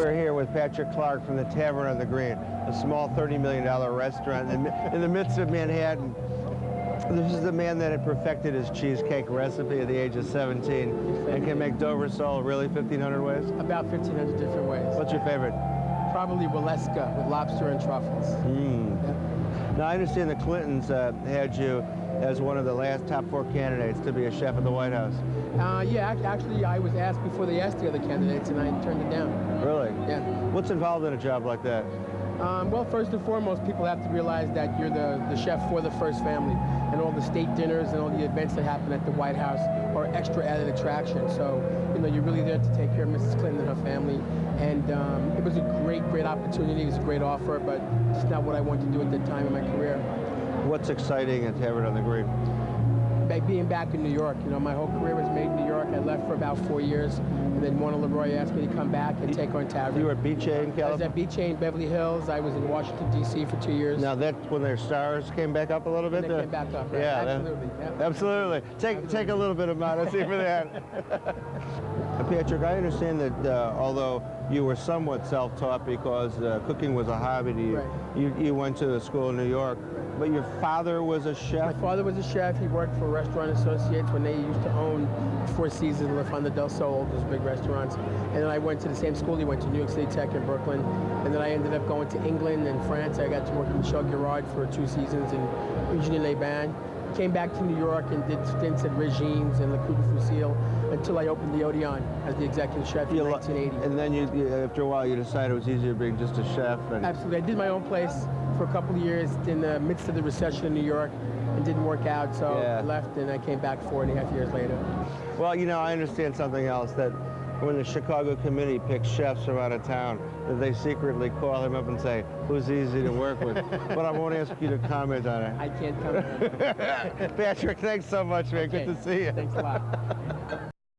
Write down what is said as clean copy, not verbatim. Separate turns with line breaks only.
We're here with Patrick Clark from the Tavern on the Green, a small $30 million restaurant in the midst of Manhattan. This is the man that had perfected his cheesecake recipe at the age of 17 and can make Dover sole really 1,500 ways?
About 1,500 different ways.
What's your favorite?
Probably Waleska with lobster and truffles.
Yeah. Now, I understand the Clintons had you as one of the last top 4 candidates to be a chef at the White House.
Yeah, actually, I was asked before they asked the other candidates, and I turned it down.
Really?
Yeah.
What's involved in a job like that?
Well, first and foremost, people have to realize that you're the chef for the first family, and all the state dinners and all the events that happen at the White House are extra added attraction. So, you're really there to take care of Mrs. Clinton and her family. And it was a great opportunity. It was a great offer, but it's not what I wanted to do at that time in my career.
What's exciting at Tavern on the Green?
Being back in New York. My whole career was made in New York. I left for about 4 years, and then Warner LeRoy asked me to come back and take on Tavern.
You were at BJ in California?
I was at BJ in Beverly Hills. I was in Washington, D.C. for 2 years.
Now that's when their stars came back up a little bit?
They came back up, right?
Yeah.
Absolutely.
Absolutely. Take a little bit of modesty for that. Patrick, I understand that although you were somewhat self-taught because cooking was a hobby to you,
right.
you went to the school in New York, but your father was a chef?
My father was a chef. He worked for Restaurant Associates when they used to own Four Seasons, La Fonda del Sol, those big restaurants. And then I went to the same school. He went to New York City Tech in Brooklyn. And then I ended up going to England and France. I got to work in Michel Girard for 2 seasons and Eugenie Les. Came back to New York and did stints at Regimes and Le Coup de Fusil until I opened the Odeon as the executive chef in 1980.
And then after a while, you decided it was easier being just a chef?
Absolutely. I did my own place for a couple of years in the midst of the recession in New York. It didn't work out, so I left and I came back 4.5 years later.
Well, I understand something else, that when the Chicago committee picks chefs from out of town, that they secretly call him up and say, who's easy to work with? But I won't ask you to comment on it.
I can't comment on it.
Patrick, thanks so much, man.
Okay.
Good to see you.
Thanks a lot.